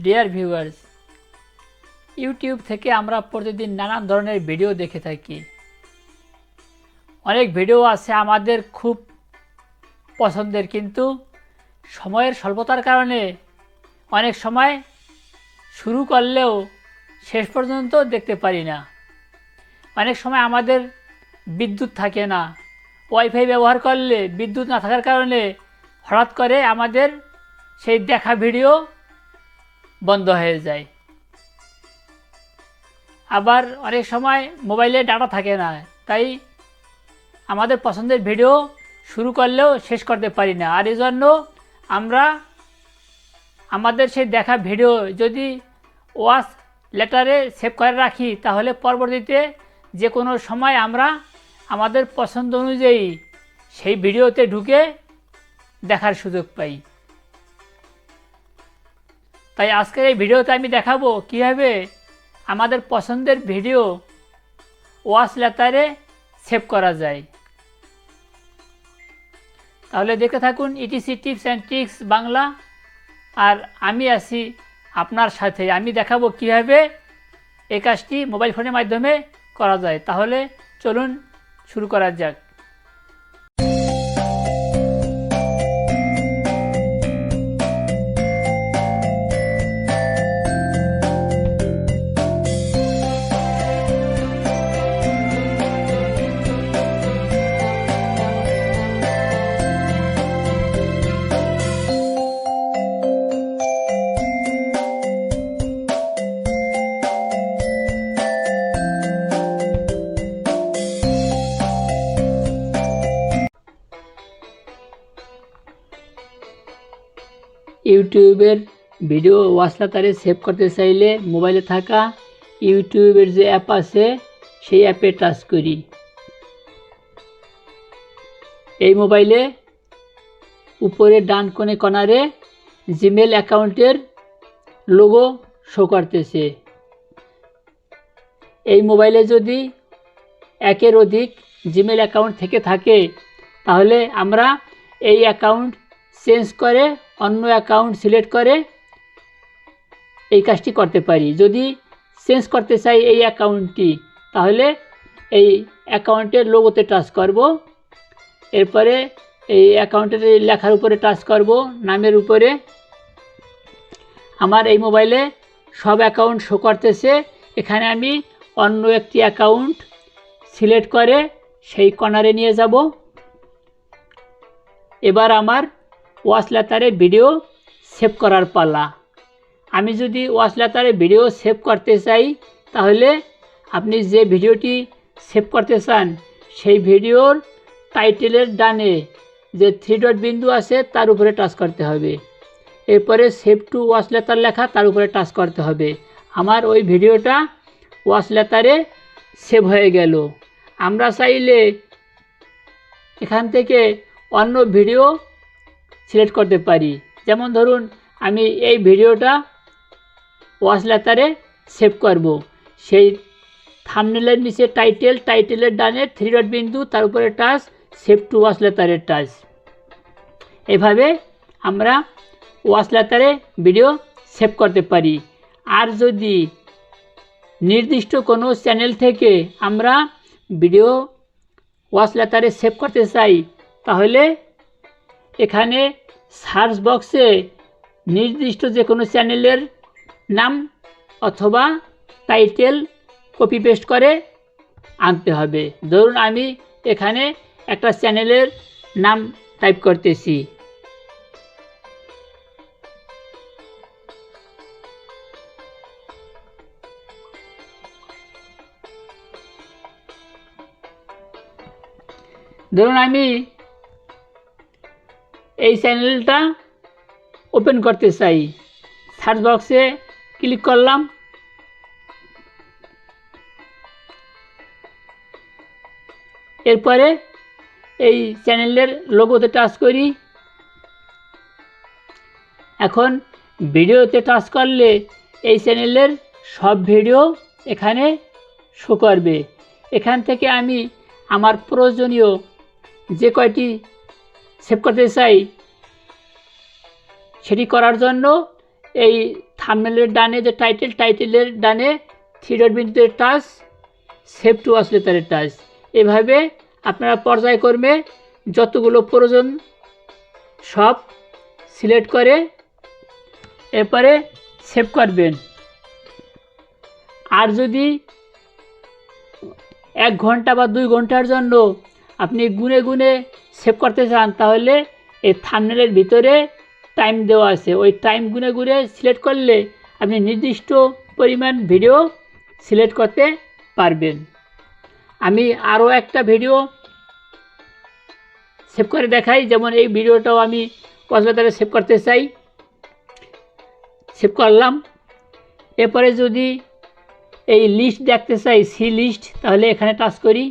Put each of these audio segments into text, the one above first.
Dear viewers, YouTube থেকে আমরা প্রতিদিন নানান ধরনের ভিডিও দেখে থাকি। অনেক ভিডিও আছে আমাদের খুব পছন্দের, কিন্তু সময়ের স্বল্পতার কারণে অনেক সময় শুরু করলেও শেষ পর্যন্ত দেখতে পারি না। অনেক সময় আমাদের বিদ্যুৎ থাকে না, ওয়াইফাই ব্যবহার করলে বিদ্যুৎ না থাকার কারণে হঠাৎ করে আমাদের সেই দেখা ভিডিও বন্ধ হয়ে যায়। আবার অনেক সময় মোবাইলে ডাটা থাকে না, তাই আমাদের পছন্দের ভিডিও শুরু করলেও শেষ করতে পারি না। আর এই জন্য আমরা আমাদের সেই দেখা ভিডিও যদি ওয়াচ লেটারে সেভ করে রাখি, তাহলে পরবর্তীতে যে কোনো সময় আমরা আমাদের পছন্দ অনুযায়ী সেই ভিডিওতে ঢুকে দেখার সুযোগ পাই। তাই আজকের এই ভিডিওতে আমি দেখাবো কীভাবে আমাদের পছন্দের ভিডিও ওয়াচ লেটারে সেভ করা যায়। তাহলে দেখতে থাকুন ETC tips and tricks Bangla. আর আমি আছি আপনার সাথে। আমি দেখাবো কীভাবে এই কাজটি মোবাইল ফোনের মাধ্যমে করা যায়। তাহলে চলুন শুরু করা যাক। ইউটিউবের ভিডিও ওয়াচ লেটারে সেভ করতে চাইলে মোবাইলে থাকা ইউটিউবের যে অ্যাপ আছে সেই অ্যাপে টাচ করি। এই মোবাইলে উপরে ডান কোণে কর্নারে জিমেল অ্যাকাউন্টের লোগো শো করতেছে। এই মোবাইলে যদি একের অধিক জিমেল অ্যাকাউন্ট থেকে থাকে, তাহলে আমরা এই অ্যাকাউন্ট চেঞ্জ করে অন্য অ্যাকাউন্ট সিলেক্ট করে এই কাজটি করতে পারি। যদি চেঞ্জ করতে চাই এই অ্যাকাউন্টটি, তাহলে এই অ্যাকাউন্টের লোগোতে টাচ করব। এরপরে এই অ্যাকাউন্টের লেখার উপরে টাচ করব, নামের উপরে। আমার এই মোবাইলে সব অ্যাকাউন্ট শো করতেছে। এখানে আমি অন্য একটি অ্যাকাউন্ট সিলেক্ট করে সেই কর্নারে নিয়ে যাব। এবার আমার ওয়াচ লেটারে ভিডিও সেভ করার পালা। আমি যদি ওয়াচ লেটারে ভিডিও সেভ করতে চাই, তাহলে আপনি যে ভিডিওটি সেভ করতে চান সেই ভিডিওর টাইটেলের ডানে যে 3 ডট বিন্দু আছে তার উপরে টাচ করতে হবে। এরপরে সেভ টু ওয়াচ লেটার লেখা, তার উপরে টাচ করতে হবে। আমার ওই ভিডিওটা ওয়াচ লেটারে সেভ হয়ে গেল। আমরা চাইলে এখান থেকে অন্য ভিডিও সিলেক্ট করতে পারি। যেমন ধরুন, আমি এই ভিডিওটা ওয়াচ লেটারে সেভ করব। সেই থাম্বনেলের নিচে টাইটেলের ডানে 3 ডট বিন্দু, তার উপরে টাচ, সেভ টু ওয়াচ লেটারের টাচ। এভাবে আমরা ওয়াচ লেটারে ভিডিও সেভ করতে পারি। আর যদি নির্দিষ্ট কোনো চ্যানেল থেকে আমরা ভিডিও ওয়াচ লেটারে সেভ করতে চাই, তাহলে এখানে সার্চ বক্সে নির্দিষ্ট যে কোনো চ্যানেলের নাম অথবা টাইটেল কপি পেস্ট করে আনতে হবে। ধরুন আমি এখানে একটা চ্যানেলের নাম টাইপ করতেছি। ধরুন আমি এই চ্যানেলটা ওপেন করতে চাই। সার্চ বক্সে ক্লিক করলাম। এরপরে এই চ্যানেলের লোগোতে টাচ করি। এখন ভিডিওতে টাচ করলে এই চ্যানেলের সব ভিডিও এখানে শো করবে। এখান থেকে আমি আমার প্রয়োজনীয় যে কয়টি সেভ করতে চাই সেটি করার জন্য এই থাম্বনেলের ডানে যে টাইটেলের ডানে 3 ডট বিন্দুতে টাচ, সেভ টু ওয়াচ লেটারে টাচ। এভাবে আপনারা পর্যায়ক্রমে যতগুলো প্রয়োজন সব সিলেক্ট করে এরপরে সেভ করবেন। আর যদি 1 ঘন্টা বা 2 ঘন্টার জন্য আপনি গুনে গুনে সেভ করতে চান, তাহলে এই থাম্বনেলের ভিতরে টাইম দেওয়া আছে, ওই টাইম গুনে গুনে সিলেক্ট করলে আপনি নির্দিষ্ট পরিমাণ ভিডিও সিলেক্ট করতে পারবেন। আমি আরও একটা ভিডিও সেভ করে দেখাই, যেমন এই ভিডিওটাও আমি ওয়াচ লেটারে সেভ করতে চাই। সেভ করলাম। এরপরে যদি এই লিস্ট দেখতে চাই, সি লিস্ট, তাহলে এখানে টাচ করি।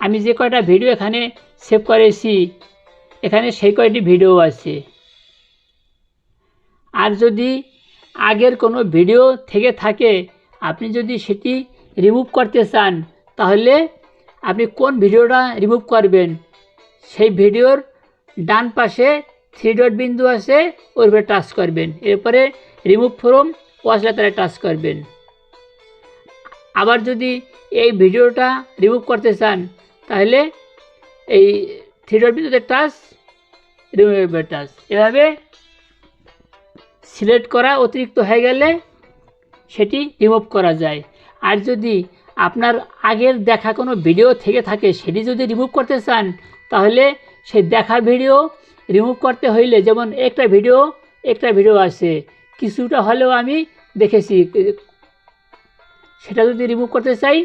আমি যে কয়টা ভিডিও এখানে সেভ করেছি এখানে সেই কয়টি ভিডিও আছে। আর যদি আগের কোনো ভিডিও থেকে থাকে, আপনি যদি সেটি রিমুভ করতে চান, তাহলে আপনি কোন ভিডিওটা রিমুভ করবেন সেই ভিডিওর ডান পাশে 3 ডট বিন্দু আছে, ওর উপরে টাচ করবেন। এরপরে রিমুভ ফ্রম ওয়াচ লেটারে টাচ করবেন। আবার যদি এই ভিডিওটা রিমুভ করতে চান, তাহলে এই 3 ডট বিন্দুতে টাচ, রিমুভের টাচ। এভাবে সিলেক্ট করা অতিরিক্ত হয়ে গেলে সেটি রিমুভ করা যায়। আর যদি আপনার আগের দেখা কোনো ভিডিও থেকে থাকে, সেটি যদি রিমুভ করতে চান, তাহলে সেই দেখা ভিডিও রিমুভ করতে হইলে, যেমন একটা ভিডিও আছে কিছুটা হলেও আমি দেখেছি, সেটা যদি রিমুভ করতে চাই,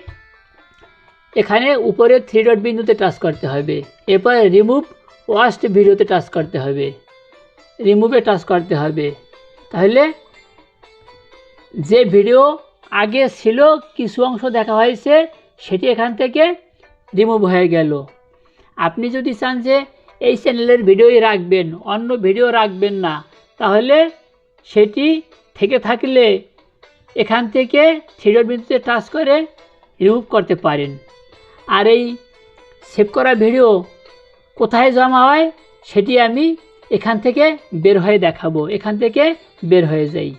এখানে উপরে 3 ডট বিন্দুতে টাচ করতে হবে। এরপরে রিমুভ ওয়াচড ভিডিওতে টাচ করতে হবে, রিমুভে টাচ করতে হবে। তাহলে যে ভিডিও আগে ছিল কিছু অংশ দেখা হয়েছে, সেটি এখান থেকে রিমুভ হয়ে গেল। আপনি যদি চান যে এই চ্যানেলের ভিডিওই রাখবেন, অন্য ভিডিও রাখবেন না, তাহলে সেটি থেকে থাকলে এখান থেকে 3 ডট বিন্দুতে টাচ করে রিমুভ করতে পারেন। আর এই সেভ করা ভিডিও কোথায় জমা হয় সেটি আমি এখান থেকে বের হয়ে দেখাবো। এখান থেকে বের হয়ে যাই।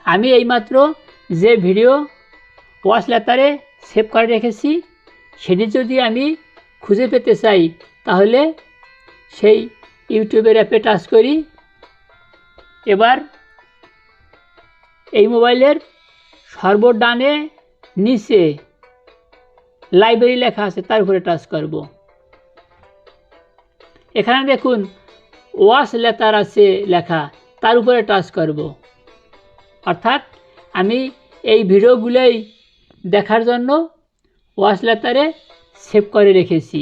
আমি এইমাত্র যে ভিডিও ওয়াচ লেটারে সেভ করে রেখেছি, সেটি যদি আমি খুঁজে পেতে চাই, তাহলে সেই ইউটিউবের অ্যাপে টাচ করি। এবার এই মোবাইলের সর্বডানে নিচে লাইব্রেরি লেখা আছে, তার উপরে টাচ করব। এখানে দেখুন ওয়াচ লেটার আছে লেখা, তার উপরে টাচ করব। অর্থাৎ আমি এই ভিডিওগুলোই দেখার জন্য ওয়াচ লেটারে সেভ করে রেখেছি।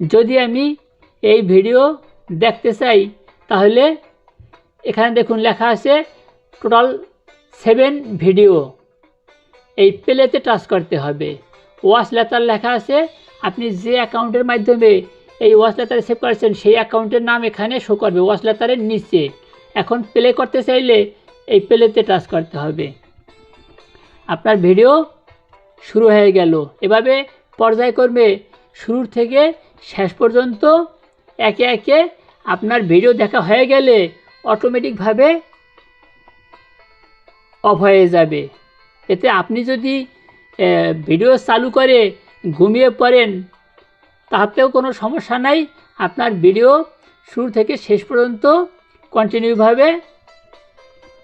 যদি আমি এই ভিডিও দেখতে চাই, তাহলে এখানে দেখুন লেখা আছে টোটাল 7 ভিডিও, এই প্লেতে টাচ করতে হবে। ওয়াচ লেটার লেখা আছে, আপনি যে অ্যাকাউন্টের মাধ্যমে এই ওয়াচ লেটারে সেভ করেছেন সেই অ্যাকাউন্টের নাম এখানে শো করবে ওয়াচ লেটারের নিচে। এখন প্লে করতে চাইলে এই প্লেতে টাচ করতে হবে। আপনার ভিডিও শুরু হয়ে গেল। এভাবে পর্যায়ক্রমে শুরু থেকে শেষ পর্যন্ত একে একে আপনার ভিডিও দেখা হয়ে গেলে অটোমেটিকভাবে অফ হয়ে যাবে। এতে আপনি যদি ভিডিও চালু করে ঘুমিয়ে পড়েন, তাতেও কোনো সমস্যা নাই। আপনার ভিডিও শুরু থেকে শেষ পর্যন্ত কন্টিনিউভাবে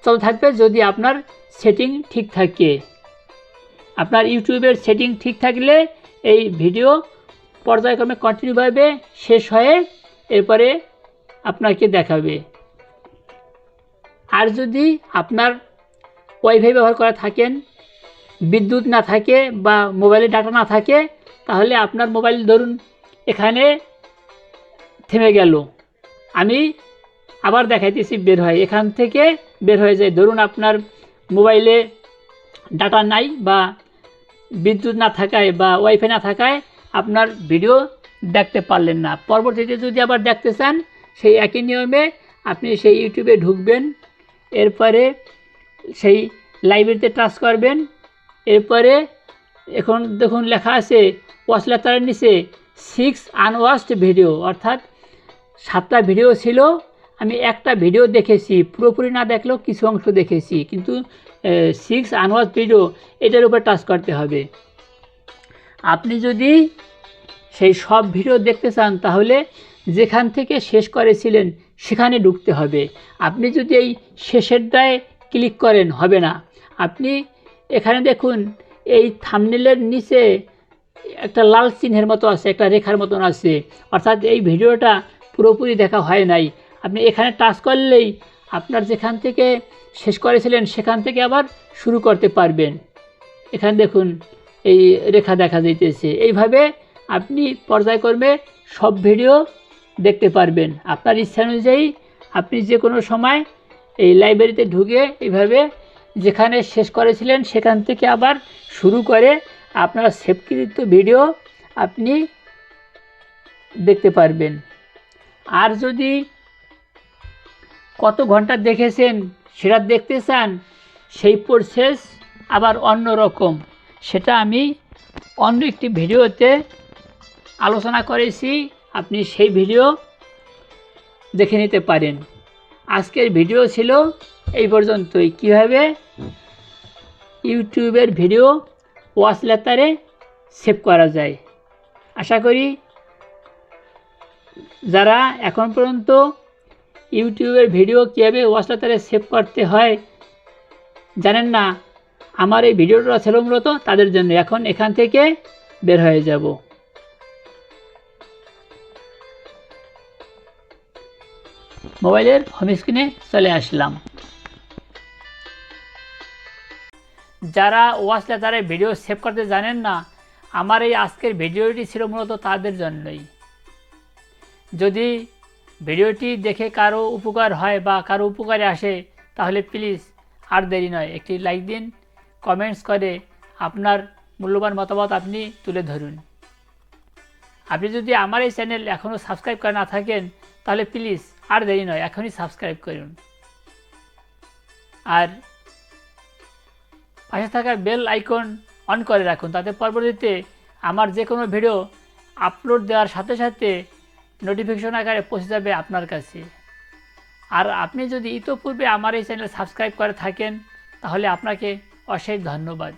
চলতে থাকবে, যদি আপনার সেটিং ঠিক থাকে। আপনার ইউটিউবের সেটিং ঠিক থাকলে এই ভিডিও পর্যায়ক্রমে কন্টিনিউভাবে শেষ হয়ে এরপরে আপনাকে দেখাবে। আর যদি আপনার ওয়াইফাই ব্যবহার করা থাকেন, বিদ্যুৎ না থাকে বা মোবাইলে ডাটা না থাকে, তাহলে আপনার মোবাইল ধরুন এখানে থেমে গেল। আমি আবার দেখাইতেছি, বের হয়, এখান থেকে বের হয়ে যায়। ধরুন আপনার মোবাইলে ডাটা নাই বা বিদ্যুৎ না থাকায় বা ওয়াইফাই না থাকায় আপনার ভিডিও দেখতে পারলেন না। পরবর্তীতে যদি আবার দেখতে চান, সেই একই নিয়মে আপনি সেই ইউটিউবে ঢুকবেন। এরপরে সেই লাইব্রেরিতে টাচ করবেন। এরপরে এখন দেখুন লেখা আছে ওয়াচ লেটারের নিচে 6 আনওয়াচড ভিডিও, অর্থাৎ 7টা ভিডিও ছিল আমি একটা ভিডিও দেখেছি, পুরোপুরি না দেখলেও কিছু অংশ দেখেছি, কিন্তু 6 আনওয়াচ ভিডিও এটার উপর টাচ করতে হবে। আপনি যদি সেই সব ভিডিও দেখতে চান তাহলে যেখান থেকে শেষ করেছিলেন সেখানে ঢুকতে হবে। আপনি যদি এই শেষেরটায় ক্লিক করেন হবে না। আপনি এখানে দেখুন, এই থাম্বনেলের নিচে একটা লাল চিহ্নের মতো আছে, একটা রেখার মতন আছে, অর্থাৎ এই ভিডিওটা পুরোপুরি দেখা হয় নাই। আপনি এখানে টাচ করলেই আপনার যেখান থেকে শেষ করেছিলেন সেখান থেকে আবার শুরু করতে পারবেন। এখানে দেখুন এই রেখা দেখা যাইতেছে। এইভাবে আপনি পর্যায়ক্রমে সব ভিডিও দেখতে পারবেন। আপনার ইচ্ছা অনুযায়ী আপনি যে কোনো সময় এই লাইব্রেরিতে ঢুকে এইভাবে যেখানে শেষ করেছিলেন সেখান থেকে আবার শুরু করে আপনার সেভকৃত ভিডিও আপনি দেখতে পারবেন। আর যদি কত ঘন্টা দেখেছেন সেটা দেখতে চান, সেই প্রসেস আবার অন্য রকম। সেটা আমি অন্য একটি ভিডিওতে আলোচনা করেছি, আপনি সেই ভিডিও দেখে নিতে পারেন। আজকের ভিডিও ছিল এই পর্যন্তই, কীভাবে ইউটিউবের ভিডিও ওয়াচ লেটারে সেভ করা যায়। আশা করি যারা এখন পর্যন্ত ইউটিউবের ভিডিও কীভাবে ওয়াচ লেটারে সেভ করতে হয় জানেন না, আমার এই ভিডিওটা ছিল মূলত তাদের জন্য। এখন এখান থেকে বের হয়ে যাব। মোবাইলের হোম স্ক্রিনে চলে আসলাম। যারা ওয়াচ লেটারে ভিডিও সেভ করতে জানেন না, আমার এই আজকের ভিডিওটি ছিল মূলত তাদের জন্যই। যদি ভিডিওটি দেখে কারো উপকার হয় বা কারো উপকারে আসে তাহলে প্লিজ আর দেরি নয়, একটি লাইক দিন, কমেন্টস করে আপনার মূল্যবান মতামত আপনি তুলে ধরুন। আপনি যদি আমার এই চ্যানেল এখনও সাবস্ক্রাইব করে না থাকেন তাহলে প্লিজ আর দেরি নয়, এখনই সাবস্ক্রাইব করুন। আর পাশে থাকা বেল আইকন অন করে রাখুন, তাতে পরবর্তীতে আমার যে কোনো ভিডিও আপলোড দেওয়ার সাথে সাথে নোটিফিকেশন আকারে পৌঁছে যাবে আপনার কাছে। আর আপনি যদি ইতোপূর্বে আমার এই চ্যানেল সাবস্ক্রাইব করে থাকেন তাহলে আপনাকে অশেষ ধন্যবাদ।